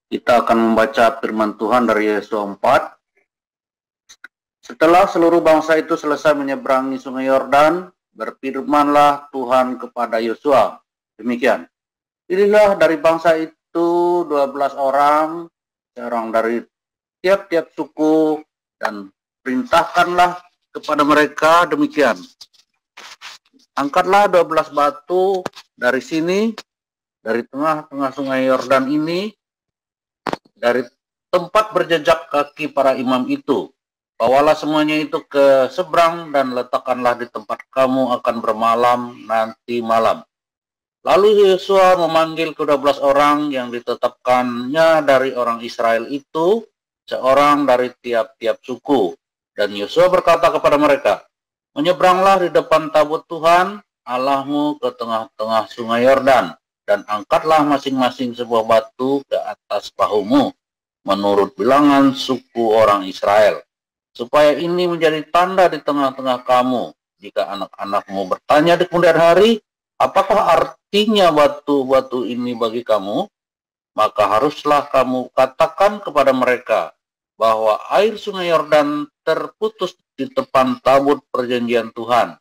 Kita akan membaca firman Tuhan dari Yesaya 4. Setelah seluruh bangsa itu selesai menyeberangi sungai Yordan, berfirmanlah Tuhan kepada Yosua. Demikian. Pilihlah dari bangsa itu 12 orang, seorang dari tiap-tiap suku, dan perintahkanlah kepada mereka demikian. Angkatlah 12 batu dari sini, dari tengah-tengah sungai Yordan ini, dari tempat berjejak kaki para imam itu. Bawalah semuanya itu ke seberang dan letakkanlah di tempat kamu akan bermalam nanti malam. Lalu Yosua memanggil ke-12 orang yang ditetapkannya dari orang Israel itu, seorang dari tiap-tiap suku. Dan Yosua berkata kepada mereka, menyeberanglah di depan tabut Tuhan Allahmu ke tengah-tengah sungai Yordan, dan angkatlah masing-masing sebuah batu ke atas bahumu, menurut bilangan suku orang Israel, supaya ini menjadi tanda di tengah-tengah kamu. Jika anak-anakmu bertanya di kemudian hari, apakah artinya batu-batu ini bagi kamu? Maka haruslah kamu katakan kepada mereka bahwa air sungai Yordan terputus di depan tabut perjanjian Tuhan.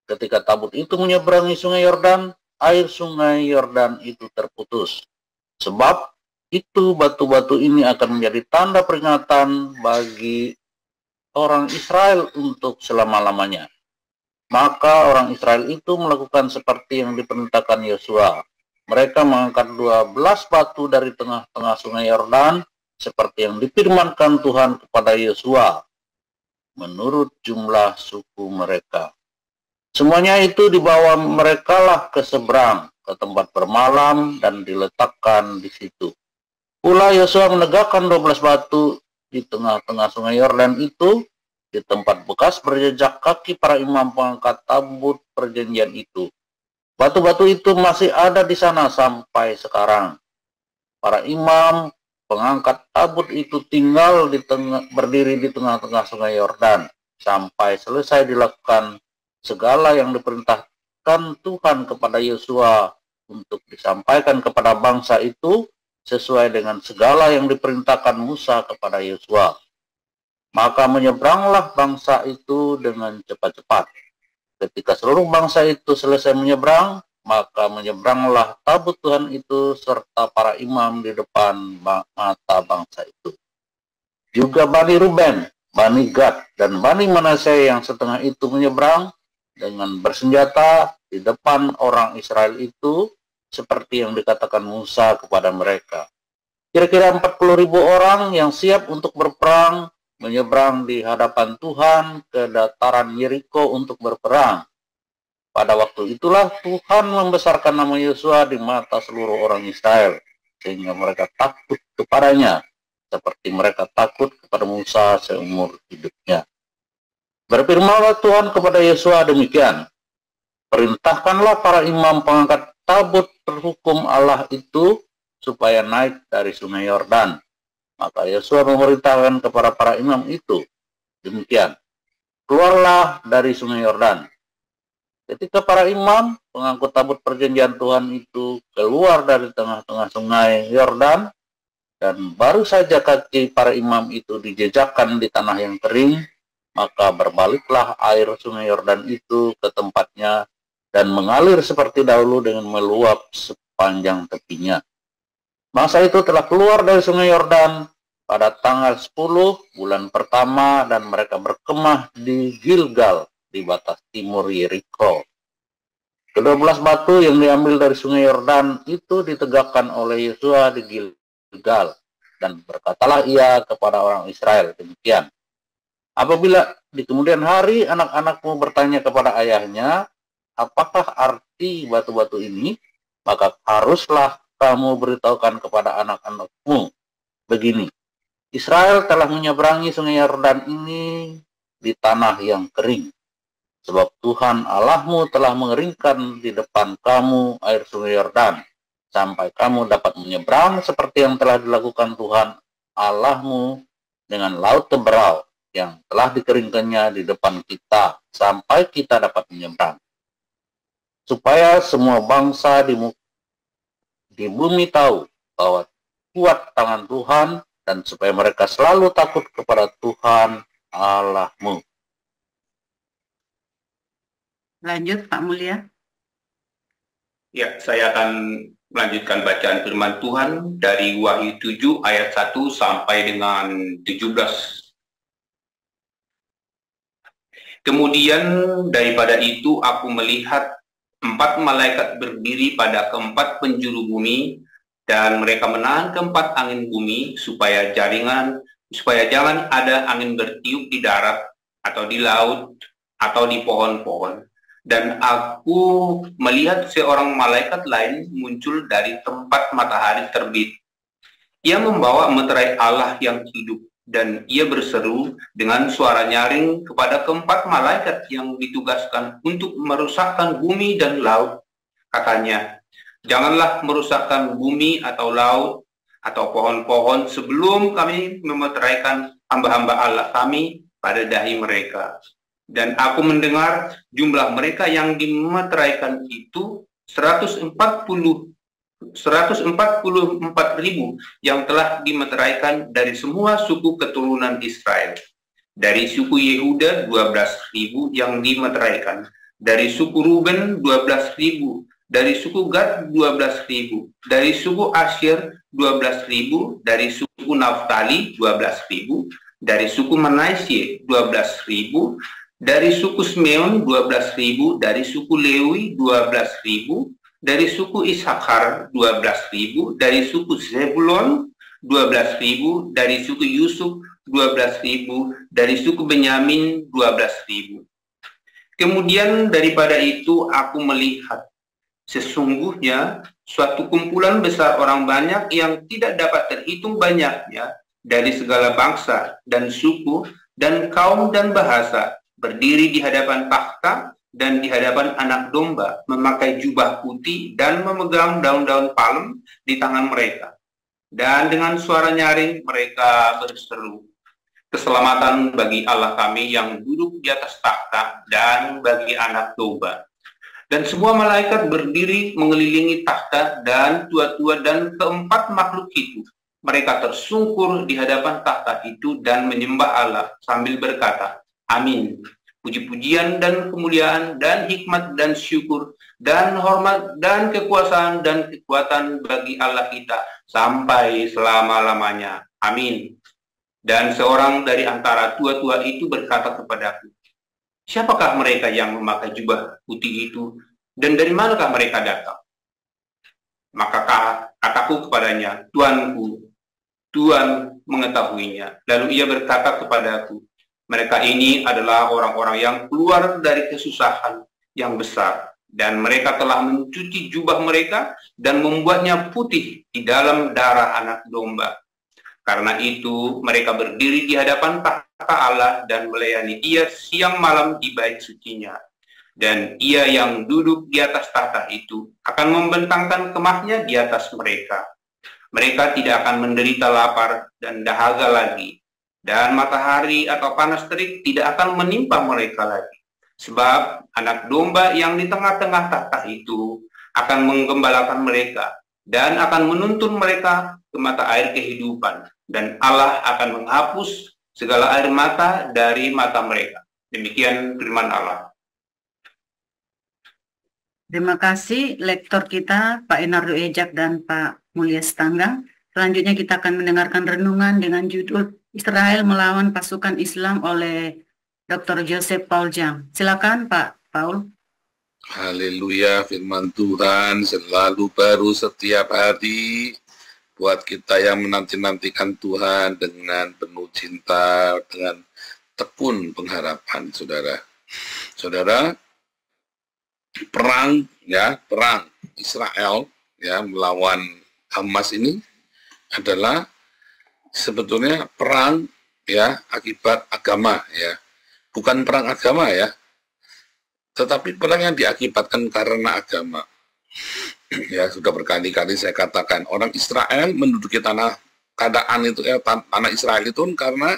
Ketika tabut itu menyeberangi sungai Yordan, air sungai Yordan itu terputus. Sebab itu batu-batu ini akan menjadi tanda peringatan bagi orang Israel untuk selama-lamanya. Maka orang Israel itu melakukan seperti yang diperintahkan Yosua. Mereka mengangkat 12 batu dari tengah-tengah sungai Yordan, seperti yang difirmankan Tuhan kepada Yosua, menurut jumlah suku mereka. Semuanya itu dibawa merekalah ke seberang, ke tempat bermalam, dan diletakkan di situ. Pula Yosua menegakkan 12 batu di tengah-tengah sungai Yordan itu, di tempat bekas berjejak kaki para imam pengangkat tabut perjanjian itu. Batu-batu itu masih ada di sana sampai sekarang. Para imam pengangkat tabut itu tinggal berdiri di tengah-tengah sungai Yordan sampai selesai dilakukan segala yang diperintahkan Tuhan kepada Yosua untuk disampaikan kepada bangsa itu, sesuai dengan segala yang diperintahkan Musa kepada Yosua. Maka menyeberanglah bangsa itu dengan cepat-cepat. Ketika seluruh bangsa itu selesai menyeberang, maka menyeberanglah tabut Tuhan itu serta para imam di depan mata bangsa itu. Juga Bani Ruben, Bani Gad, dan Bani Manasye yang setengah itu menyeberang dengan bersenjata di depan orang Israel itu, seperti yang dikatakan Musa kepada mereka. Kira-kira 40.000 orang yang siap untuk berperang menyeberang di hadapan Tuhan ke dataran Yeriko untuk berperang. Pada waktu itulah Tuhan membesarkan nama Yosua di mata seluruh orang Israel, sehingga mereka takut kepadanya, seperti mereka takut kepada Musa seumur hidupnya. Berfirmanlah Tuhan kepada Yosua demikian, perintahkanlah para imam pengangkat tabut perhukum Allah itu supaya naik dari sungai Yordan. Maka Yosua memerintahkan kepada para imam itu demikian, keluarlah dari sungai Yordan. Ketika para imam pengangkut tabut perjanjian Tuhan itu keluar dari tengah-tengah sungai Yordan, dan baru saja kaki para imam itu dijejakkan di tanah yang kering, maka berbaliklah air sungai Yordan itu ke tempatnya dan mengalir seperti dahulu dengan meluap sepanjang tepinya. Masa itu telah keluar dari sungai Yordan pada tanggal 10 bulan pertama, dan mereka berkemah di Gilgal di batas timur Yeriko. Ke-12 batu yang diambil dari sungai Yordan itu ditegakkan oleh Yosua di Gilgal, dan berkatalah ia kepada orang Israel demikian, apabila di kemudian hari anak-anakmu bertanya kepada ayahnya, apakah arti batu-batu ini, maka haruslah kamu beritahukan kepada anak-anakmu begini, Israel telah menyeberangi sungai Yordan ini di tanah yang kering, sebab Tuhan Allahmu telah mengeringkan di depan kamu air sungai Yordan, sampai kamu dapat menyeberang seperti yang telah dilakukan Tuhan Allahmu dengan laut Teberau yang telah dikeringkannya di depan kita, sampai kita dapat menyeberang. Supaya semua bangsa di bumi tahu bahwa memperkuat tangan Tuhan, dan supaya mereka selalu takut kepada Tuhan Allahmu. Lanjut, Pak Mulia. Ya, saya akan melanjutkan bacaan firman Tuhan dari Wahyu 7 ayat 1 sampai dengan 17. Kemudian daripada itu aku melihat 4 malaikat berdiri pada keempat penjuru bumi, dan mereka menahan keempat angin bumi supaya jangan ada angin bertiup di darat atau di laut atau di pohon-pohon. Dan aku melihat seorang malaikat lain muncul dari tempat matahari terbit. Ia membawa meterai Allah yang hidup, dan ia berseru dengan suara nyaring kepada keempat malaikat yang ditugaskan untuk merusakkan bumi dan laut. Katanya, janganlah merusakkan bumi atau laut atau pohon-pohon sebelum kami memeteraikan hamba-hamba Allah kami pada dahi mereka. Dan aku mendengar jumlah mereka yang dimeteraikan itu 144.000 yang telah dimeteraikan dari semua suku keturunan Israel. Dari suku Yehuda 12.000 yang dimeteraikan. Dari suku Ruben 12.000. Dari suku Gad 12.000. Dari suku Asyir 12.000. Dari suku Naftali 12.000. Dari suku Manasye 12.000. Dari suku Simeon 12.000. Dari suku Lewi 12.000. Dari suku Isakar 12.000, dari suku Zebulon 12.000, dari suku Yusuf 12.000, dari suku Benyamin 12.000. Kemudian daripada itu aku melihat sesungguhnya suatu kumpulan besar orang banyak yang tidak dapat terhitung banyaknya dari segala bangsa dan suku dan kaum dan bahasa berdiri di hadapan takhta dan di hadapan anak domba, memakai jubah putih dan memegang daun-daun palem di tangan mereka. Dan dengan suara nyaring mereka berseru, keselamatan bagi Allah kami yang duduk di atas takhta dan bagi anak domba. Dan semua malaikat berdiri mengelilingi takhta dan tua-tua dan keempat makhluk itu. Mereka tersungkur di hadapan takhta itu dan menyembah Allah sambil berkata, Amin. Puji-pujian dan kemuliaan dan hikmat dan syukur dan hormat dan kekuasaan dan kekuatan bagi Allah kita sampai selama-lamanya. Amin. Dan seorang dari antara tua-tua itu berkata kepadaku, siapakah mereka yang memakai jubah putih itu dan dari manakah mereka datang? Maka kataku kepadanya, Tuanku, Tuhan mengetahuinya. Lalu ia berkata kepadaku, mereka ini adalah orang-orang yang keluar dari kesusahan yang besar, dan mereka telah mencuci jubah mereka dan membuatnya putih di dalam darah anak domba. Karena itu mereka berdiri di hadapan takhta Allah dan melayani Ia siang malam di bait sucinya. Dan Ia yang duduk di atas tahta itu akan membentangkan kemahnya di atas mereka. Mereka tidak akan menderita lapar dan dahaga lagi. Dan matahari atau panas terik tidak akan menimpa mereka lagi. Sebab anak domba yang di tengah-tengah tahta itu akan menggembalakan mereka dan akan menuntun mereka ke mata air kehidupan. Dan Allah akan menghapus segala air mata dari mata mereka. Demikian firman Allah. Terima kasih lektor kita Pak Enardo Ejak dan Pak Mulya Setanggang. Selanjutnya kita akan mendengarkan renungan dengan judul Israel melawan pasukan Islam oleh Dr. Joseph Paul Jang. Silakan Pak Paul. Haleluya, firman Tuhan selalu baru setiap hari buat kita yang menanti-nantikan Tuhan dengan penuh cinta, dengan tekun pengharapan, saudara. Saudara, perang Israel melawan Hamas ini adalah sebetulnya perang akibat agama bukan perang agama tetapi perang yang diakibatkan karena agama. Sudah berkali-kali saya katakan orang Israel menduduki tanah Israel itu karena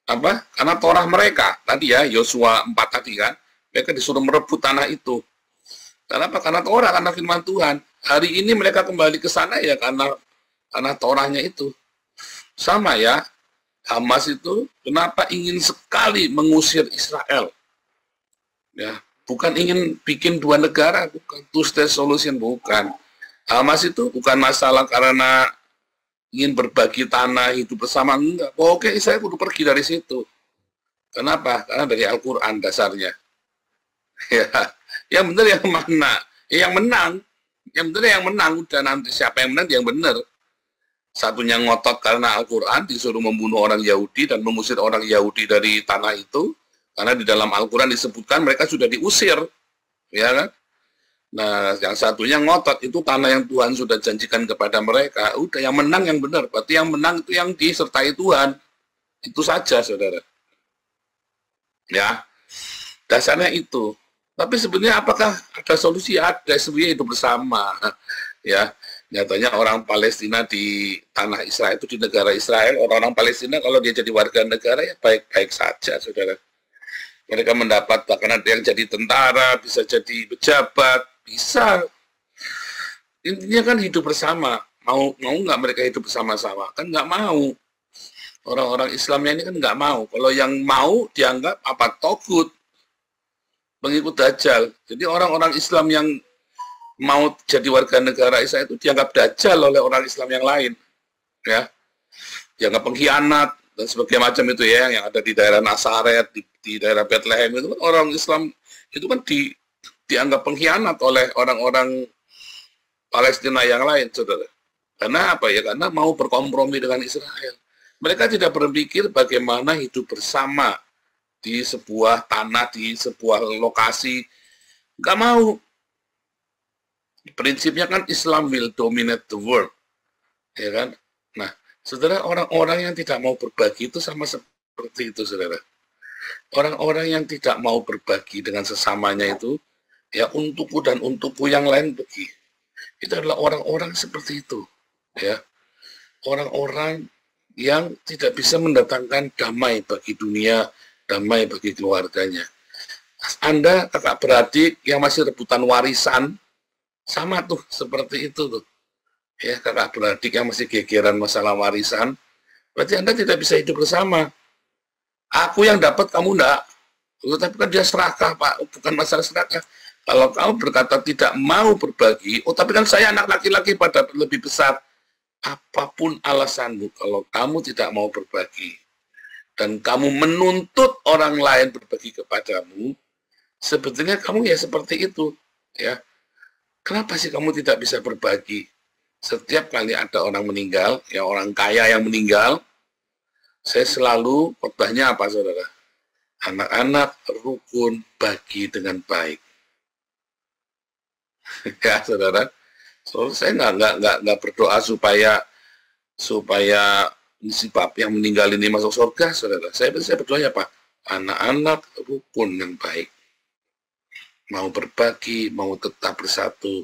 apa? Karena Torah mereka tadi Yosua 4 tadi kan, mereka disuruh merebut tanah itu. Kenapa? Karena Torah, karena firman Tuhan. Hari ini mereka kembali ke sana karena tanah Torahnya itu. Sama ya, Hamas itu kenapa ingin sekali mengusir Israel? Ya, bukan ingin bikin dua negara, bukan two-state solution, bukan. Hamas itu bukan masalah karena ingin berbagi tanah, hidup bersama, enggak. Oke, Israel kudu pergi dari situ. Kenapa? Karena dari Al-Quran dasarnya. Ya, yang benar yang mana? Yang menang. Yang benar yang menang. Udah nanti siapa yang menang, yang benar. Satunya ngotot karena Al-Quran, disuruh membunuh orang Yahudi dan mengusir orang Yahudi dari tanah itu. Karena di dalam Al-Quran disebutkan mereka sudah diusir. Ya kan? Nah, yang satunya ngotot, itu tanah yang Tuhan sudah janjikan kepada mereka. Udah, yang menang yang benar. Berarti yang menang itu yang disertai Tuhan. Itu saja, saudara. Ya, dasarnya itu. Tapi sebenarnya apakah ada solusi? Ada, sebenarnya hidup bersama. Ya, nyatanya orang Palestina di tanah Israel itu, di negara Israel, orang-orang Palestina kalau dia jadi warga negara ya baik-baik saja, saudara. Mereka mendapat, bahkan ada yang jadi tentara, bisa jadi pejabat, bisa. Intinya kan hidup bersama. Mau nggak mereka hidup bersama-sama? Kan nggak mau. Orang-orang Islamnya ini kan nggak mau. Kalau yang mau dianggap apa? Togut, pengikut Dajjal. Jadi orang-orang Islam yang mau jadi warga negara Israel itu dianggap Dajjal oleh orang Islam yang lain, ya, dianggap pengkhianat dan sebagainya macam itu ya, yang ada di daerah Nazaret, di daerah Bethlehem itu kan orang Islam itu kan dianggap pengkhianat oleh orang-orang Palestina yang lain, saudara. Karena apa ya? Karena mau berkompromi dengan Israel. Mereka tidak berpikir bagaimana hidup bersama di sebuah tanah, di sebuah lokasi. Nggak mau. Prinsipnya kan Islam will dominate the world, ya kan? Nah, saudara, orang-orang yang tidak mau berbagi itu sama seperti itu, saudara. Orang-orang yang tidak mau berbagi dengan sesamanya itu, ya untukku dan untukku yang lain pergi. Itu adalah orang-orang seperti itu, ya. Orang-orang yang tidak bisa mendatangkan damai bagi dunia, damai bagi keluarganya. Anda, kakak beradik yang masih rebutan warisan, sama tuh, seperti itu tuh. Ya, kakak beradik yang masih gegeran masalah warisan, berarti Anda tidak bisa hidup bersama. Aku yang dapat, kamu enggak. Tapi kan dia serakah, Pak. Bukan masalah serakah. Kalau kamu berkata tidak mau berbagi, tapi kan saya anak laki-laki pada lebih besar. Apapun alasanmu, kalau kamu tidak mau berbagi, dan kamu menuntut orang lain berbagi kepadamu, sebetulnya kamu ya seperti itu. Ya. Kenapa sih kamu tidak bisa berbagi? Setiap kali ada orang meninggal, ya orang kaya yang meninggal, saya selalu khotbahnya apa, saudara? Anak-anak rukun bagi dengan baik. Ya, saudara. So, saya nggak berdoa supaya si bab yang meninggal ini masuk surga, saudara. Saya berdoa apa? Anak-anak rukun yang baik. Mau berbagi, mau tetap bersatu,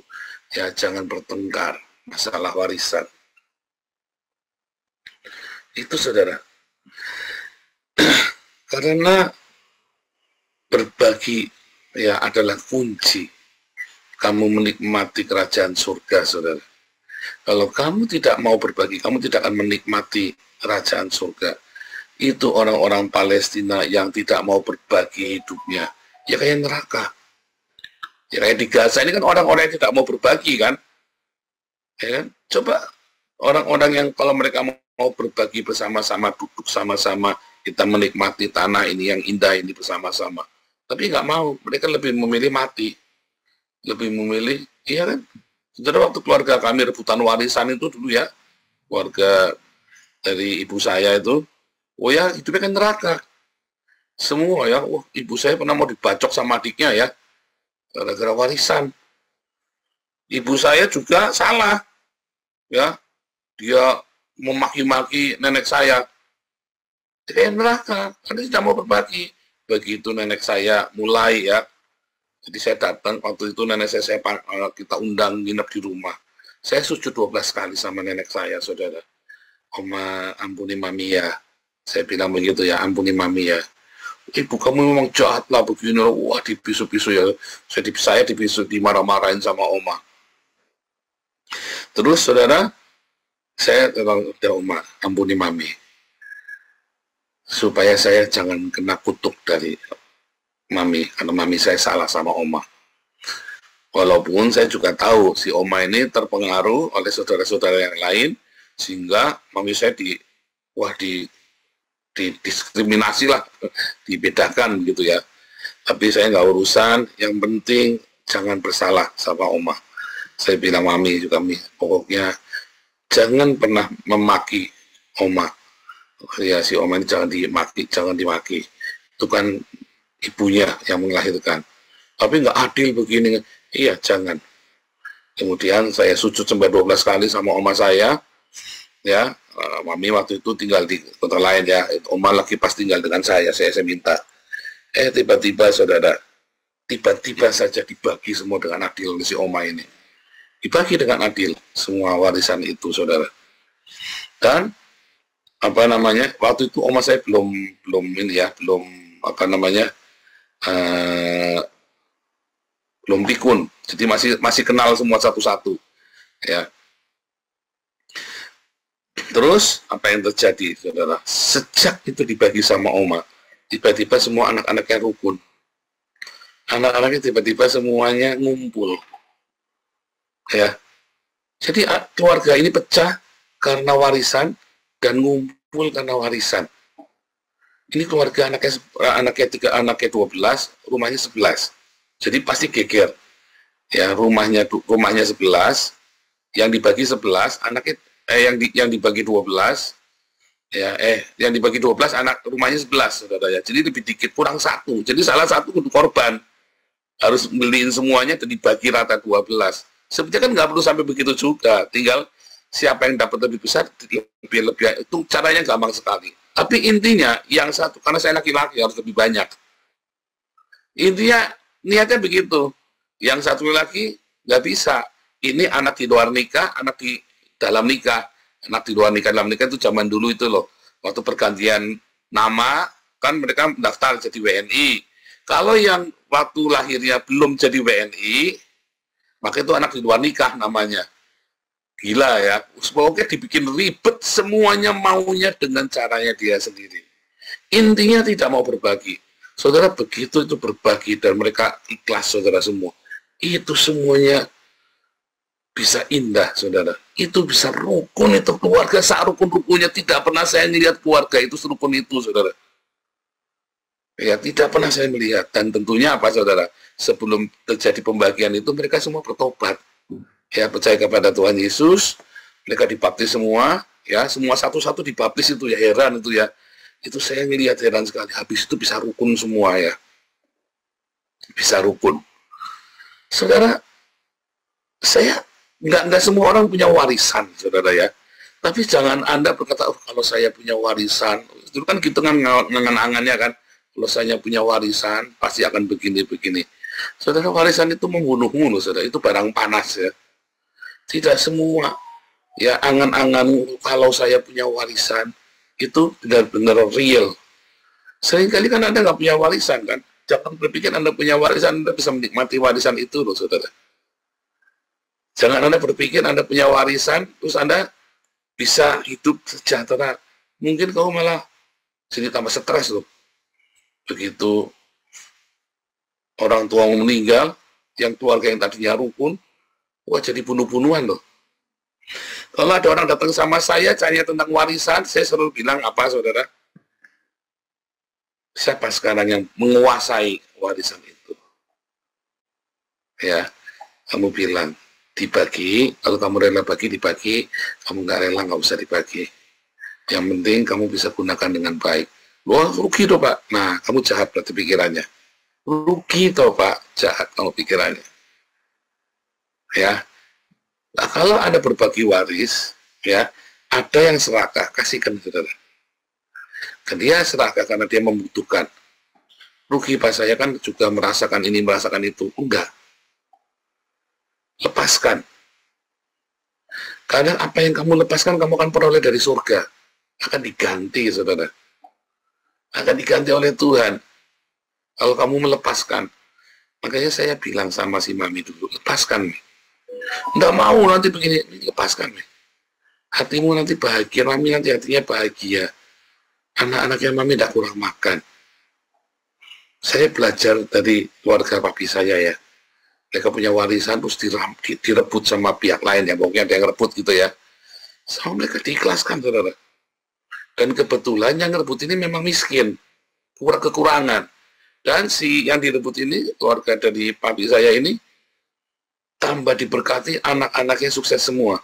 ya jangan bertengkar masalah warisan. Itu, saudara. Karena berbagi ya adalah kunci kamu menikmati kerajaan surga, saudara. Kalau kamu tidak mau berbagi, kamu tidak akan menikmati kerajaan surga. Itu orang-orang Palestina yang tidak mau berbagi hidupnya, ya kayak neraka. Ya kayak di Gaza ini kan orang-orang yang tidak mau berbagi kan. Ya kan? Coba orang-orang yang kalau mereka mau berbagi bersama-sama, duduk sama-sama, kita menikmati tanah ini yang indah ini bersama-sama. Tapi nggak mau, mereka lebih memilih mati. Lebih memilih, iya kan? Saudara, waktu keluarga kami rebutan warisan itu dulu ya, keluarga dari ibu saya itu, oh ya hidupnya kan neraka. Semua ya, ibu saya pernah mau dibacok sama adiknya ya, gara-gara warisan. Ibu saya juga salah, ya, dia memaki-maki nenek saya. Kayak neraka, karena tidak mau berbagi. Begitu nenek saya mulai ya, jadi saya datang waktu itu nenek saya kita undang nginep di rumah. Saya sujud 12 kali sama nenek saya, saudara. Oma, ampuni mami ya. Saya bilang begitu ya, ampuni mami ya. Ibu kamu memang jahat lah begini, wah dibisu-bisu ya. Saya dibisu, dimarah-marahin sama oma. Terus saudara, saya tolong udah Oma, ampuni Mami. Supaya saya jangan kena kutuk dari Mami, karena Mami saya salah sama Oma. Walaupun saya juga tahu si Oma ini terpengaruh oleh saudara-saudara yang lain, sehingga Mami saya didiskriminasi lah, dibedakan gitu ya. Tapi saya nggak urusan, yang penting jangan bersalah sama Oma. Saya bilang Mami juga, pokoknya jangan pernah memaki Oma. Ya si Oma ini jangan dimaki. Itu kan ibunya yang melahirkan. Tapi nggak adil begini. Iya, jangan. Kemudian saya sujud sampai 12 kali sama Oma saya. Ya, Mami waktu itu tinggal di kota lain ya. Oma lagi pas tinggal dengan saya minta. Tiba-tiba saudara, tiba-tiba saja dibagi semua dengan adil si Oma ini. Dibagi dengan adil semua warisan itu saudara. Dan waktu itu Oma saya belum belum pikun, jadi masih kenal semua satu-satu ya. Terus apa yang terjadi saudara, sejak itu dibagi sama Oma, tiba-tiba semua anak-anaknya rukun, anak-anaknya tiba-tiba semuanya ngumpul ya. Jadi keluarga ini pecah karena warisan dan ngumpul karena warisan. Ini keluarga anaknya 12, rumahnya 11. Jadi pasti geger. Ya, rumahnya 11, yang dibagi 11, anaknya yang dibagi 12, ya yang dibagi 12 anak rumahnya 11 saudara ya. Jadi lebih dikit, kurang satu. Jadi salah satu kudu korban. Harus beliin semuanya dan dibagi rata 12. Sebenarnya kan nggak perlu sampai begitu juga. Tinggal siapa yang dapat lebih besar, lebih itu caranya gampang sekali. Tapi intinya yang satu, karena saya laki-laki harus lebih banyak. Intinya niatnya begitu. Yang satu lagi nggak bisa. Ini anak di luar nikah, anak di dalam nikah. Anak di luar nikah, dalam nikah itu zaman dulu itu loh. Waktu pergantian nama, kan mereka mendaftar jadi WNI. Kalau yang waktu lahirnya belum jadi WNI, maka itu anak di luar nikah namanya. Gila ya, pokoknya dibikin ribet, semuanya maunya dengan caranya dia sendiri. Intinya tidak mau berbagi. Saudara, begitu itu berbagi dan mereka ikhlas saudara semua. Itu semuanya bisa indah saudara. Itu bisa rukun, itu keluarga sarukun-rukunnya. Tidak pernah saya melihat keluarga itu serukun itu saudara. Ya, tidak pernah saya melihat. Dan tentunya apa saudara, sebelum terjadi pembagian itu mereka semua bertobat. Ya, percaya kepada Tuhan Yesus, mereka dibaptis semua, ya, semua satu-satu dibaptis itu ya, heran itu ya. Itu saya ngelihat heran sekali, habis itu bisa rukun semua ya. Bisa rukun. Saudara, saya nggak semua orang punya warisan, saudara ya. Tapi jangan Anda berkata, kalau saya punya warisan, itu kan gitu kan ngangan-angannya kan, kalau saya punya warisan, pasti akan begini-begini. Saudara, warisan itu membunuhmu, saudara, itu barang panas ya. Tidak semua ya angan-angan kalau saya punya warisan itu benar-benar real. Seringkali kan Anda nggak punya warisan kan, jangan berpikir Anda punya warisan Anda bisa menikmati warisan itu loh saudara. Jangan Anda berpikir Anda punya warisan terus Anda bisa hidup sejahtera. Mungkin kamu malah jadi tambah stres loh. Begitu orang tua meninggal, yang keluarga yang tadinya rukun, wah jadi bunuh-bunuhan loh. Kalau ada orang datang sama saya tanya tentang warisan, saya selalu bilang apa saudara? Siapa sekarang yang menguasai warisan itu? Ya, kamu bilang dibagi, kalau kamu rela bagi dibagi, kamu nggak rela nggak usah dibagi. Yang penting kamu bisa gunakan dengan baik. Wah rugi toh Pak. Nah kamu jahat berarti pikirannya. Rugi toh Pak, jahat kamu pikirannya. Ya. Nah, kalau Anda berbagi waris, ya, ada yang serakah, kasihkan saudara. Dan dia serakah karena dia membutuhkan. Rugi Pak, saya kan juga merasakan ini, merasakan itu. Enggak. Lepaskan. Karena apa yang kamu lepaskan, kamu akan peroleh dari surga. Akan diganti, saudara. Akan diganti oleh Tuhan. Kalau kamu melepaskan. Makanya saya bilang sama si Mami dulu, lepaskan nih. Nggak mau nanti begini, lepaskan nih. hatimu nanti bahagia, mami nanti hatinya bahagia. Anak-anaknya mami tidak kurang makan. Saya belajar dari keluarga papi saya ya. Mereka punya warisan terus direbut sama pihak lain ya, pokoknya ada yang rebut gitu ya. Sama mereka diikhlaskan, saudara. Dan kebetulan yang rebut ini memang miskin, kekurangan. Dan si yang direbut ini, keluarga dari papi saya ini, tambah diberkati, anak-anaknya sukses semua.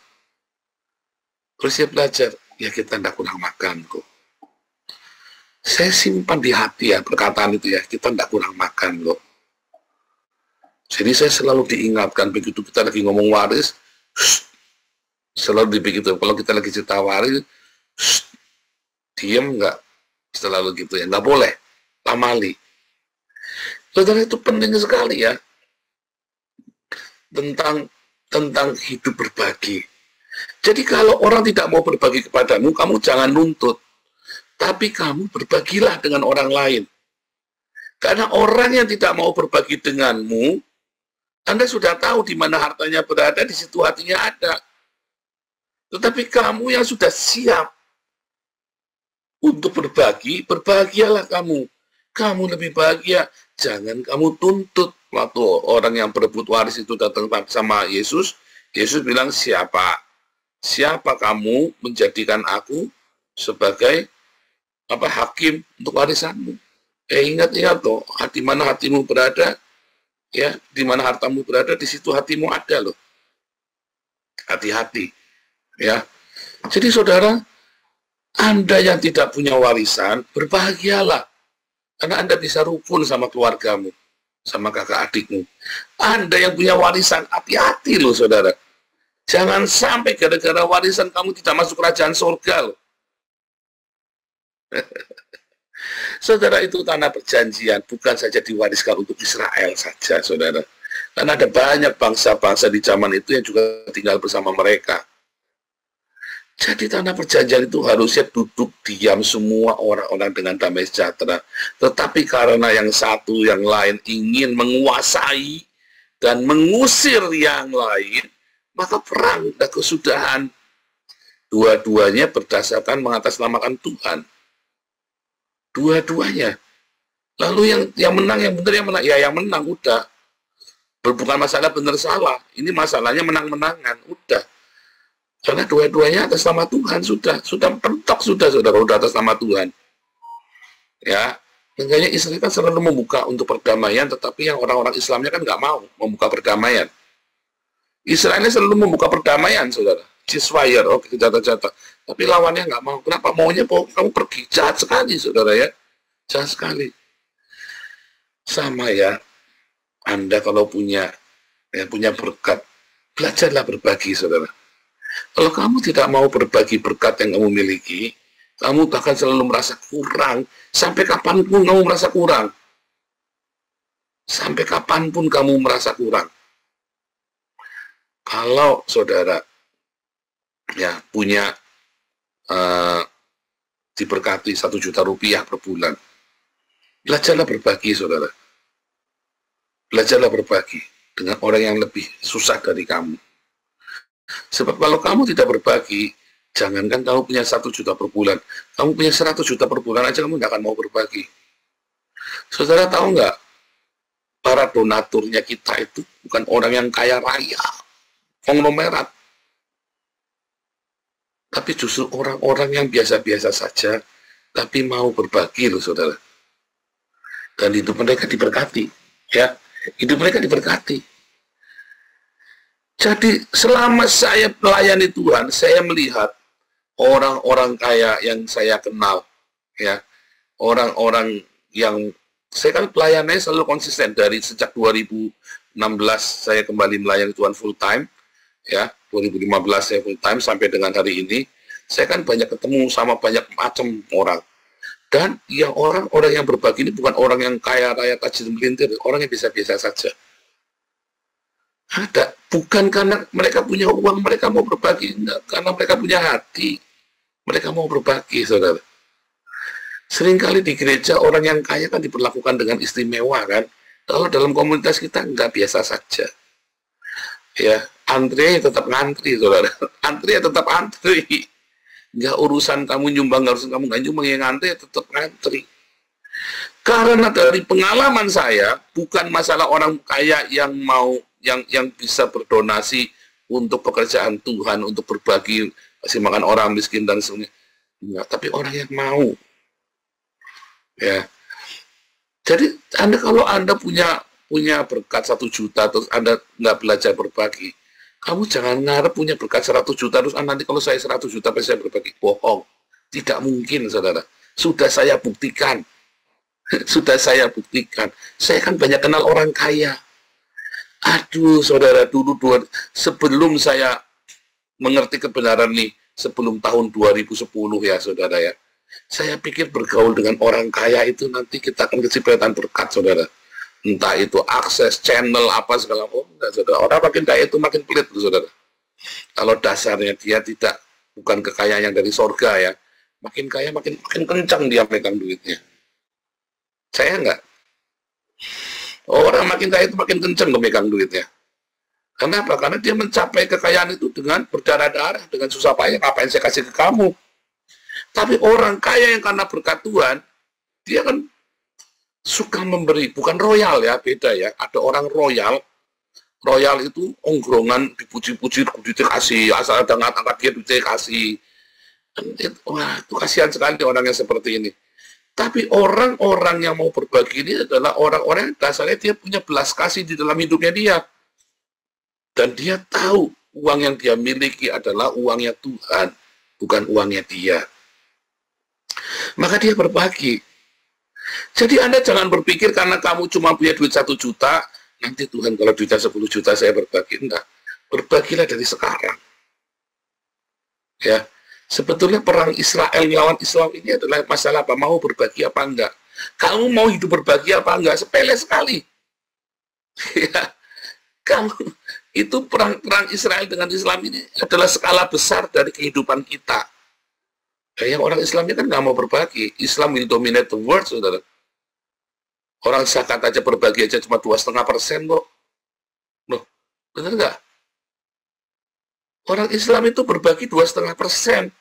Terus saya belajar, ya kita tidak kurang makan kok. Saya simpan di hati ya perkataan itu ya, kita tidak kurang makan loh. Jadi saya selalu diingatkan begitu kita lagi ngomong waris, selalu begitu. Kalau kita lagi cerita waris, diam nggak, selalu gitu ya, nggak boleh, pamali. Saudara, itu penting sekali ya, tentang hidup berbagi. Jadi kalau orang tidak mau berbagi kepadamu, kamu jangan nuntut. Tapi kamu berbagilah dengan orang lain. Karena orang yang tidak mau berbagi denganmu, Anda sudah tahu di mana hartanya berada, di situ hatinya ada. Tetapi kamu yang sudah siap untuk berbagi, berbahagialah kamu. Kamu lebih bahagia. Jangan kamu tuntut. Waktu orang yang berebut waris itu datang sama Yesus, Yesus bilang, siapa kamu menjadikan aku sebagai hakim untuk warisanmu. Ingat toh, di mana hatimu berada, ya, di mana hartamu berada, di situ hatimu ada loh. Hati-hati, ya. Jadi saudara, Anda yang tidak punya warisan, berbahagialah. Karena Anda bisa rukun sama keluargamu, sama kakak adikmu. Anda yang punya warisan, hati-hati loh saudara. Jangan sampai gara-gara warisan kamu tidak masuk kerajaan surga loh. Saudara, itu tanah perjanjian, bukan saja diwariskan untuk Israel saja, saudara. Karena ada banyak bangsa-bangsa di zaman itu yang juga tinggal bersama mereka. Jadi tanah perjanjian itu harusnya duduk diam semua orang-orang dengan damai sejahtera. Tetapi karena yang satu yang lain ingin menguasai dan mengusir yang lain, maka perang dan kesudahan. Dua-duanya berdasarkan mengatasnamakan Tuhan. Dua-duanya. Lalu yang menang, yang benar, yang menang. Ya yang menang, udah. Bukan masalah benar salah. Ini masalahnya menang-menangan, udah. Karena dua-duanya atas nama Tuhan, sudah pentok, sudah atas nama Tuhan. Ya, makanya Israel kan selalu membuka untuk perdamaian, tetapi yang orang-orang Islamnya kan nggak mau membuka perdamaian. Israelnya selalu membuka perdamaian, saudara. Ceasefire, oke, jatah-jatah. Tapi lawannya nggak mau. Kenapa? Maunya kamu pergi. Jahat sekali, saudara ya. Jahat sekali. Sama ya, Anda kalau punya berkat, belajarlah berbagi, saudara. Kalau kamu tidak mau berbagi berkat yang kamu miliki, kamu bahkan selalu merasa kurang. Sampai kapanpun kamu merasa kurang. Sampai kapanpun kamu merasa kurang. Kalau saudara ya punya diberkati 1 juta rupiah per bulan, belajarlah berbagi, saudara. Belajarlah berbagi dengan orang yang lebih susah dari kamu. Sebab kalau kamu tidak berbagi, jangankan kamu punya 1 juta per bulan, kamu punya 100 juta per bulan aja kamu tidak akan mau berbagi. Saudara tahu nggak, para donaturnya kita itu bukan orang yang kaya raya, konglomerat, tapi justru orang-orang yang biasa-biasa saja, tapi mau berbagi loh, saudara. Dan hidup mereka diberkati, ya, hidup mereka diberkati. Jadi selama saya melayani Tuhan, saya melihat orang-orang kaya yang saya kenal, ya, orang-orang yang saya kan pelayanannya selalu konsisten dari sejak 2016 saya kembali melayani Tuhan full time, ya, 2015 saya full time sampai dengan hari ini. Saya kan banyak ketemu sama banyak macam orang. Dan yang orang-orang yang berbagi ini bukan orang yang kaya raya tajir melintir, orang yang biasa-biasa saja. Ada, bukan karena mereka punya uang mereka mau berbagi, enggak, karena mereka punya hati, mereka mau berbagi, saudara. Seringkali di gereja orang yang kaya kan diperlakukan dengan istimewa kan. Kalau dalam komunitas kita enggak, biasa saja. Ya, antri tetap ngantri, saudara. Antri ya tetap antri. Nggak urusan kamu nyumbang, nggak urusan kamu nggak nyumbang, yang ngantri ya tetap ngantri. Karena dari pengalaman saya, bukan masalah orang kaya yang mau, yang bisa berdonasi untuk pekerjaan Tuhan, untuk berbagi, kasih makan orang miskin dan sebagainya. Enggak, tapi orang yang mau. Ya. Jadi kalau Anda punya berkat 1 juta, terus Anda nggak belajar berbagi, kamu jangan ngarep punya berkat 100 juta, terus nanti kalau saya 100 juta, pasti saya berbagi. Bohong. Tidak mungkin, saudara. Sudah saya buktikan. Sudah saya buktikan. Saya kan banyak kenal orang kaya. Aduh, saudara, sebelum saya mengerti kebenaran nih, sebelum tahun 2010 ya, saudara ya, saya pikir bergaul dengan orang kaya itu nanti kita akan kecipratan berkat, saudara. Entah itu akses channel apa segala macam. Enggak, saudara. Orang makin kaya itu makin pelit, saudara. Kalau dasarnya dia bukan kekayaan yang dari sorga ya, makin kaya makin kencang dia megang duitnya. Saya enggak. Orang makin kaya itu makin kencang memegang duitnya. Kenapa? Karena dia mencapai kekayaan itu dengan berdarah-darah, dengan susah payah. Apa yang saya kasih ke kamu? Tapi orang kaya yang karena berkat Tuhan, dia kan suka memberi. Bukan royal ya, beda ya. Ada orang royal. Royal itu ongkrongan, dipuji-puji, dikasih. Asal ada ngangkat dia, dikasih. Wah, itu kasihan sekali orang yang seperti ini. Tapi orang-orang yang mau berbagi ini adalah orang-orang yang dasarnya dia punya belas kasih di dalam hidupnya dia. Dan dia tahu uang yang dia miliki adalah uangnya Tuhan, bukan uangnya dia. Maka dia berbagi. Jadi Anda jangan berpikir karena kamu cuma punya duit 1 juta, nanti Tuhan kalau duitnya 10 juta saya berbagi. Enggak. Berbagilah dari sekarang. Ya. Sebetulnya perang Israel melawan Islam ini adalah masalah apa? Mau berbagi apa enggak? Kamu mau hidup berbagi apa enggak? Sepele sekali. Ya. Kamu itu perang Israel dengan Islam ini adalah skala besar dari kehidupan kita. Yang orang Islamnya kan nggak mau berbagi. Islam will dominate the world, saudara. Orang zakat aja berbagi aja cuma 2,5% kok. Loh, benar nggak? Orang Islam itu berbagi 2,5%.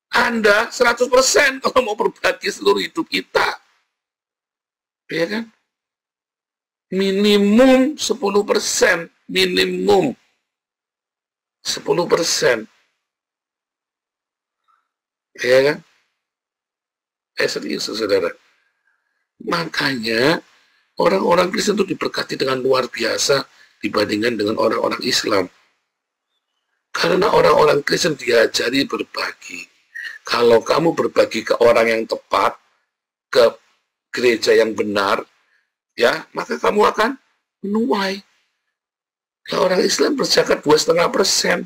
Anda 100% kalau mau berbagi seluruh hidup kita. Ya kan? Minimum 10%. Minimum 10%. Ya kan? Serius, saudara. Makanya orang-orang Kristen itu diberkati dengan luar biasa dibandingkan dengan orang-orang Islam. Karena orang-orang Kristen diajari berbagi. Kalau kamu berbagi ke orang yang tepat, ke gereja yang benar, ya, maka kamu akan menuai. Kalau orang Islam berzakat 2,5%.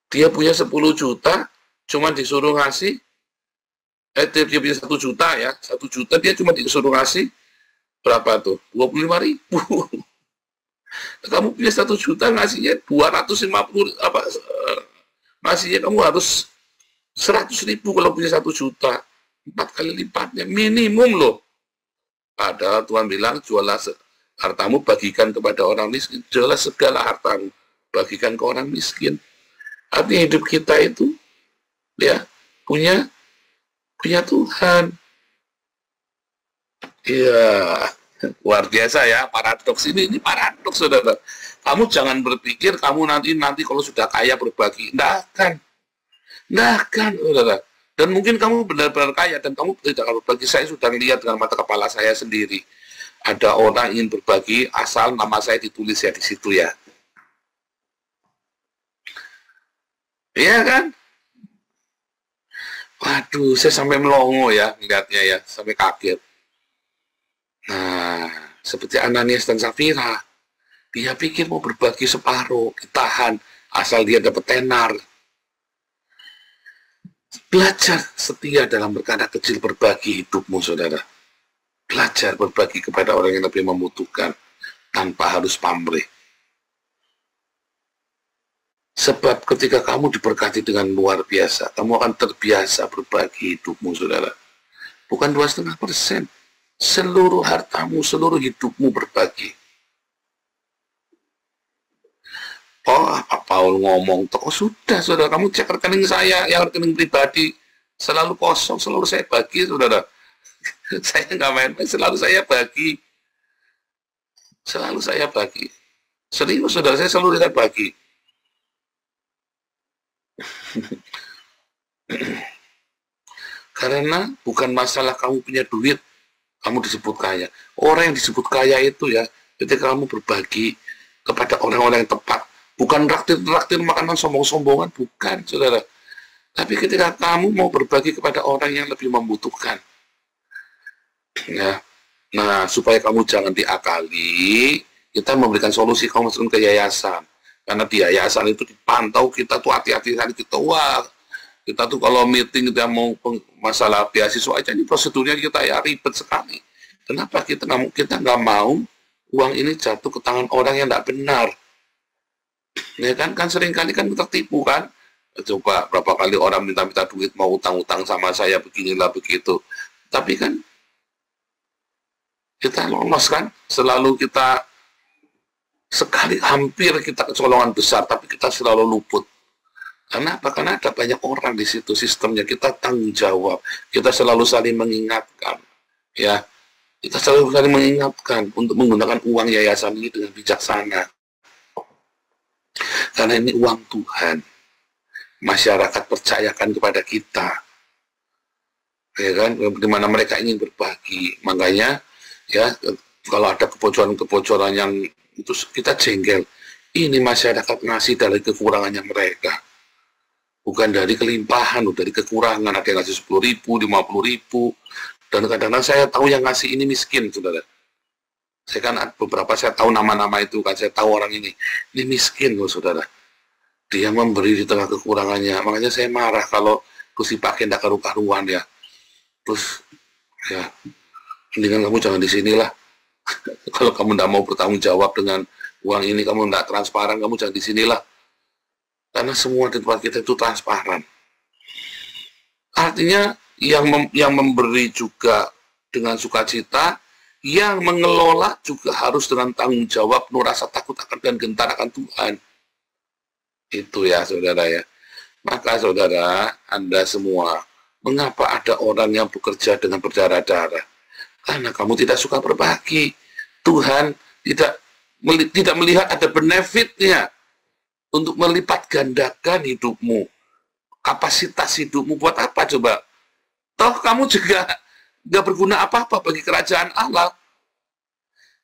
Dia punya 10 juta, cuma disuruh ngasih, dia punya 1 juta ya, 1 juta dia cuma disuruh ngasih, berapa tuh? 25.000. Kamu punya 1 juta, ngasihnya 250, ngasihnya kamu harus 100.000 kalau punya 1 juta. 4 kali lipatnya, minimum loh. Padahal Tuhan bilang, jualah hartamu, bagikan kepada orang miskin. Jualah segala hartamu, bagikan ke orang miskin. Artinya hidup kita itu, ya, punya Tuhan. Iya, luar biasa ya, paradoks ini paradoks, saudara. Kamu jangan berpikir kamu nanti kalau sudah kaya berbagi. Nggak akan, saudara. Dan mungkin kamu benar-benar kaya dan kamu tidak akan berbagi. Saya sudah lihat dengan mata kepala saya sendiri. Ada orang ingin berbagi asal nama saya ditulis ya di situ ya. Iya kan? Waduh, saya sampai melongo ya melihatnya ya, sampai kaget. Nah, seperti Ananias dan Safira, dia pikir mau berbagi separuh, ditahan, asal dia dapat tenar. Belajar setia dalam perkara kecil, berbagi hidupmu, saudara. Belajar berbagi kepada orang yang lebih membutuhkan, tanpa harus pamrih. Sebab ketika kamu diberkati dengan luar biasa, kamu akan terbiasa berbagi hidupmu, saudara. Bukan 2,5%. Seluruh hartamu, seluruh hidupmu berbagi. Paul ngomong, oh sudah, saudara, kamu cek rekening saya, yang rekening pribadi, selalu kosong, selalu saya bagi, saudara. Saya nggak main-main, selalu saya bagi. Selalu saya bagi. Serius, saudara, saya selalu saya bagi. Karena bukan masalah kamu punya duit, kamu disebut kaya. Orang yang disebut kaya itu ya, ketika kamu berbagi kepada orang-orang yang tepat, bukan traktir makanan sombong-sombongan, bukan, saudara. Tapi ketika kamu mau berbagi kepada orang yang lebih membutuhkan, ya, nah supaya kamu jangan diakali, kita memberikan solusi, kamu masukkan ke yayasan. Karena di yayasan itu dipantau, kita tuh hati-hati kali kita, wah, kita tuh kalau meeting kita mau masalah beasiswa aja, ini prosedurnya kita ya ribet sekali. Kenapa kita nggak mau uang ini jatuh ke tangan orang yang nggak benar? Ya kan sering kali kan kita tipu kan. Coba berapa kali orang minta duit, mau utang-utang sama saya, beginilah begitu. Tapi kan kita lolos kan, selalu kita sekali hampir kita kecolongan besar, tapi kita selalu luput. Karena apa? Karena ada banyak orang di situ, sistemnya kita tanggung jawab, kita selalu saling mengingatkan, ya. Kita selalu saling mengingatkan untuk menggunakan uang yayasan ini dengan bijaksana. Karena ini uang Tuhan. Masyarakat percayakan kepada kita. Ya kan? Dimana mereka ingin berbagi. Makanya, ya, kalau ada kebocoran-kebocoran yang itu kita jengkel. Ini masyarakat ngasih dari kekurangannya mereka. Bukan dari kelimpahan, dari kekurangan. Ada yang ngasih 10.000, 50.000. Dan kadang-kadang saya tahu yang ngasih ini miskin, saudara. Saya kan beberapa saya tahu nama-nama itu kan, saya tahu orang ini miskin loh, saudara. Dia memberi di tengah kekurangannya. Makanya saya marah kalau terus dipakai tidak karu-karuan ya. Terus ya, mendingan kamu jangan di sinilah. Kalau kamu tidak mau bertanggung jawab dengan uang ini, kamu tidak transparan, kamu jangan di sinilah. Karena semua di tempat kita itu transparan. Artinya yang memberi juga dengan sukacita, yang mengelola juga harus dengan tanggung jawab, penuh rasa takut akan dan gentar akan Tuhan. Itu ya, saudara ya. Maka saudara, Anda semua, mengapa ada orang yang bekerja dengan berdarah-darah? Karena kamu tidak suka berbagi. Tuhan tidak melihat ada benefitnya untuk melipat gandakan hidupmu. Kapasitas hidupmu buat apa coba? Toh kamu juga nggak berguna apa-apa bagi kerajaan Allah.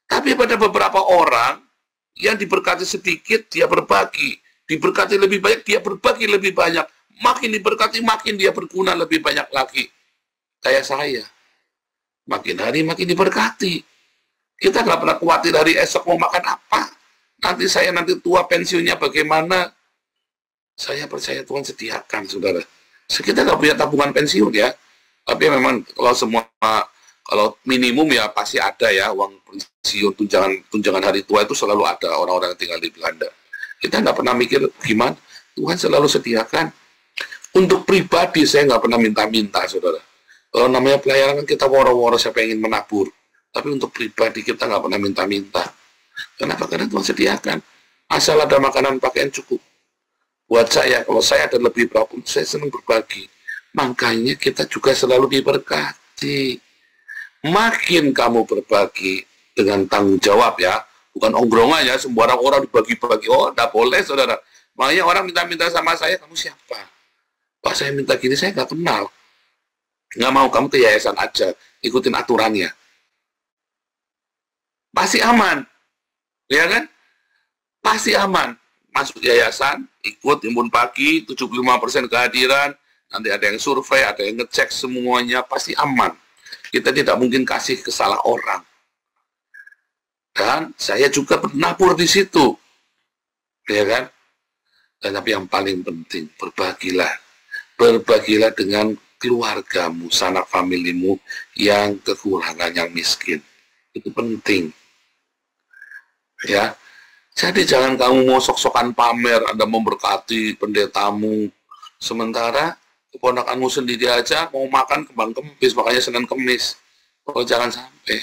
Tapi pada beberapa orang yang diberkati sedikit, dia berbagi. Diberkati lebih banyak, dia berbagi lebih banyak. Makin diberkati, makin dia berguna lebih banyak lagi. Kayak saya. Makin hari makin diberkati. Kita nggak pernah khawatir hari esok mau makan apa. Nanti tua pensiunnya bagaimana. Saya percaya Tuhan sediakan, saudara. Kita nggak punya tabungan pensiun ya. Tapi memang kalau minimum ya pasti ada ya, uang pensiun, tunjangan hari tua itu selalu ada orang-orang yang tinggal di Belanda. Kita nggak pernah mikir gimana, Tuhan selalu sediakan. Untuk pribadi saya nggak pernah minta-minta, saudara. Kalau namanya pelayanan kan kita woro-woro siapa yang ingin menabur. Tapi untuk pribadi kita nggak pernah minta-minta. Kenapa? Karena Tuhan sediakan. Asal ada makanan pakaian cukup. Buat saya, kalau saya ada lebih berapapun, saya senang berbagi. Makanya kita juga selalu diberkati. Makin kamu berbagi dengan tanggung jawab ya, bukan ongkrongan ya, sembarang orang dibagi-bagi. Oh, tidak boleh, saudara. Makanya orang minta-minta sama saya, kamu siapa? Pak, saya minta gini, saya nggak kenal. Nggak mau, kamu ke yayasan aja, ikutin aturannya. Pasti aman. Ya kan? Pasti aman. Masuk yayasan, ikut imbun pagi, 75% kehadiran, nanti ada yang survei, ada yang ngecek semuanya, pasti aman. Kita tidak mungkin kasih ke salah orang. Dan saya juga bernabur di situ. Ya kan? Tapi yang paling penting, berbagilah. Berbagilah dengan keluargamu, sanak familimu yang kekurangan, yang miskin. Itu penting. Ya. Jadi jangan kamu mau sok-sokan pamer, Anda memberkati pendetamu. Sementara keponakanmu sendiri aja mau makan kembang kempis, makanya Senin Kemis. Oh, jangan sampai.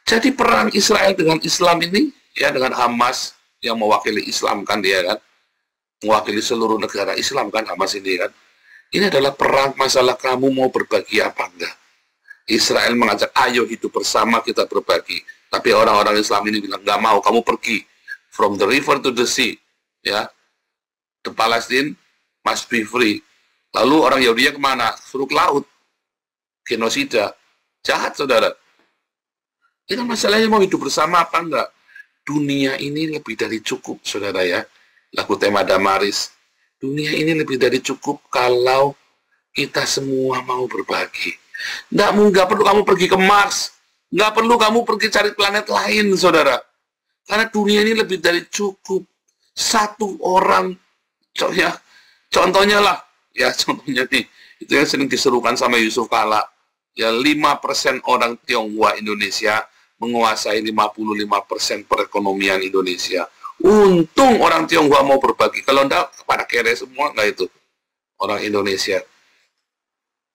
Jadi perang Israel dengan Islam ini, ya dengan Hamas yang mewakili Islam kan dia kan, mewakili seluruh negara Islam kan, Hamas ini kan. Ini adalah perang masalah kamu mau berbagi apa enggak. Israel mengajak, ayo hidup bersama, kita berbagi. Tapi orang-orang Islam ini bilang, nggak mau, kamu pergi. From the river to the sea. Ya, the Palestine must be free. Lalu orang Yahudi kemana? Suruh ke laut. Genosida. Jahat, saudara. Ini masalahnya mau hidup bersama apa enggak. Dunia ini lebih dari cukup, saudara ya. Lagu tema Damaris. Dunia ini lebih dari cukup kalau kita semua mau berbagi. Nggak perlu kamu pergi ke Mars. Nggak perlu kamu pergi cari planet lain, saudara. Karena dunia ini lebih dari cukup. Satu orang, contohnya lah, ya contohnya nih, itu yang sering diserukan sama Yusuf Kala. Ya 5% orang Tionghoa Indonesia menguasai 55% perekonomian Indonesia. Untung orang Tionghoa mau berbagi. Kalau enggak, pada kere semua, enggak itu. Orang Indonesia.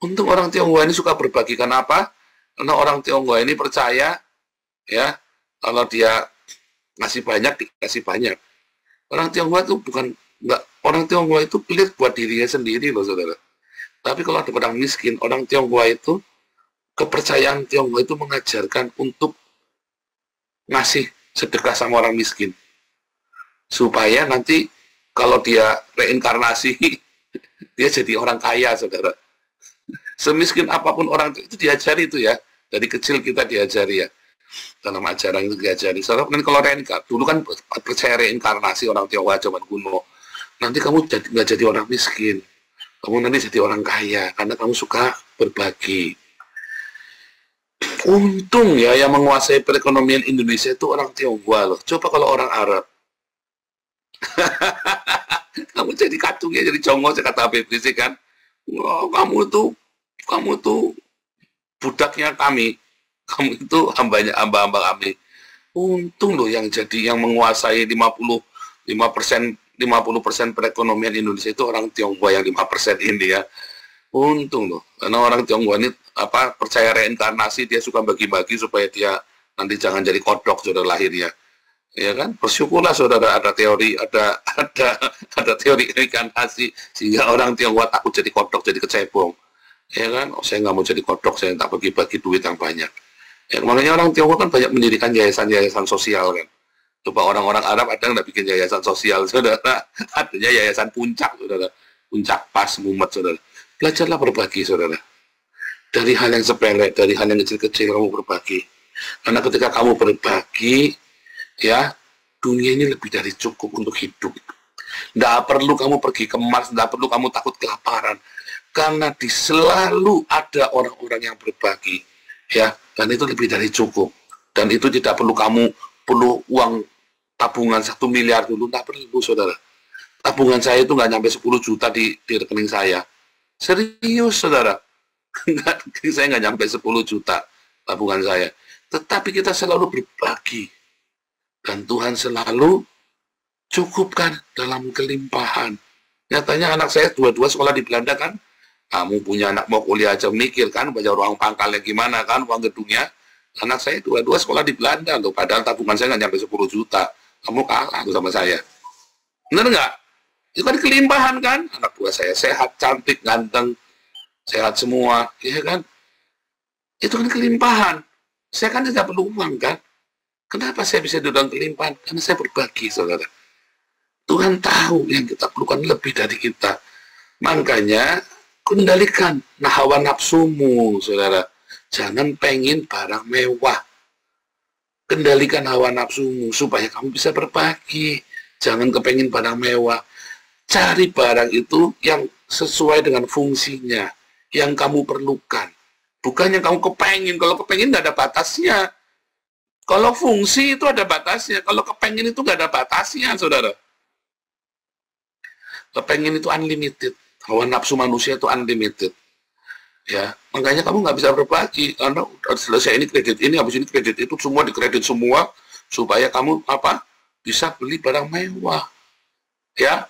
Untung orang Tionghoa ini suka berbagi. Kenapa? Karena orang Tionghoa ini percaya, ya, kalau dia ngasih banyak, dikasih banyak. Orang Tionghoa itu orang Tionghoa itu pelit buat dirinya sendiri loh, saudara. Tapi kalau ada orang miskin, orang Tionghoa itu, kepercayaan Tionghoa itu mengajarkan untuk ngasih sedekah sama orang miskin. Supaya nanti kalau dia reinkarnasi, dia jadi orang kaya, saudara. Semiskin apapun orang itu diajari itu ya. Dari kecil kita diajari ya. Dalam ajaran itu diajari. Soalnya kan kalau dulu kan percaya reinkarnasi orang Tionghoa zaman kuno. Nanti kamu nggak jadi orang miskin. Kamu nanti jadi orang kaya. Karena kamu suka berbagi. Untung ya yang menguasai perekonomian Indonesia itu orang Tionghoa loh. Coba kalau orang Arab. Kamu jadi kacungnya, jadi congok, kata Habib Rizik kan. Oh, kamu tuh budaknya kami. Kamu itu hamba-hamba kami. Untung loh yang menguasai 50% perekonomian Indonesia itu orang Tionghoa yang 5% ini ya. Untung loh. Karena orang Tionghoa ini percaya reinkarnasi, dia suka bagi-bagi supaya dia nanti jangan jadi kodok sudah lahirnya. Ya kan, bersyukurlah saudara ada teori reinkarnasi sehingga orang Tionghoa takut jadi kodok, jadi kecebong. Ya kan, saya nggak mau jadi kodok, saya tak bagi-bagi duit yang banyak. Ya, makanya orang Tionghoa kan banyak mendirikan yayasan-yayasan sosial kan. Coba orang-orang Arab ada nggak bikin yayasan sosial, saudara? Adanya yayasan Puncak, saudara. Puncak Pas, Mumet, saudara. Belajarlah berbagi, saudara. Dari hal yang sepele, dari hal yang kecil-kecil kamu berbagi. Karena ketika kamu berbagi, ya, dunia ini lebih dari cukup untuk hidup. Tidak perlu kamu pergi ke Mars, tidak perlu kamu takut kelaparan. Karena selalu ada orang-orang yang berbagi. Ya, dan itu lebih dari cukup. Dan itu tidak perlu kamu perlu uang tabungan 1 miliar dulu, tidak perlu, saudara. Tabungan saya itu nggak nyampe 10 juta di rekening saya. Serius, saudara. Saya nggak nyampe 10 juta tabungan saya. Tetapi kita selalu berbagi. Dan Tuhan selalu cukupkan dalam kelimpahan. Nyatanya anak saya dua-dua sekolah di Belanda kan. Kamu punya anak mau kuliah aja mikir kan, bayar ruang pangkalnya gimana kan, uang gedungnya. Anak saya dua-dua sekolah di Belanda loh, padahal tabungan saya nggak nyampe 10 juta. Kamu kalah tuh sama saya. Bener nggak? Itu kan kelimpahan kan. Anak buah saya sehat, cantik, ganteng, sehat semua, ya kan? Itu kan kelimpahan. Saya kan tidak perlu uang kan. Kenapa saya bisa dibilang kelimpahan? Karena saya berbagi, saudara. Tuhan tahu yang kita perlukan lebih dari kita. Makanya, kendalikan hawa nafsumu, saudara. Jangan pengen barang mewah. Kendalikan hawa nafsumu supaya kamu bisa berbagi. Jangan kepengin barang mewah. Cari barang itu yang sesuai dengan fungsinya, yang kamu perlukan. Bukan yang kamu kepengin. Kalau kepengin nggak ada batasnya. Kalau fungsi itu ada batasnya. Kalau kepengin itu nggak ada batasnya, saudara. Kepengin itu unlimited. Hawa nafsu manusia itu unlimited. Ya, makanya kamu nggak bisa berbagi. Karena selesai ini kredit ini, habis ini kredit itu, semua dikredit semua. Supaya kamu bisa beli barang mewah. Ya,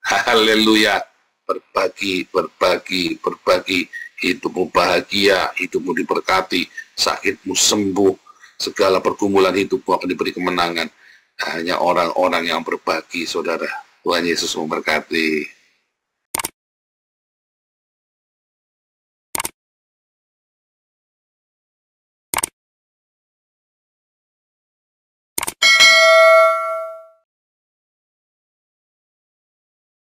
haleluya. Berbagi, berbagi, berbagi. Hidupmu bahagia, hidupmu diberkati, sakitmu sembuh. Segala pergumulan hidupmu akan diberi kemenangan. Hanya orang-orang yang berbagi, saudara. Tuhan Yesus memberkati.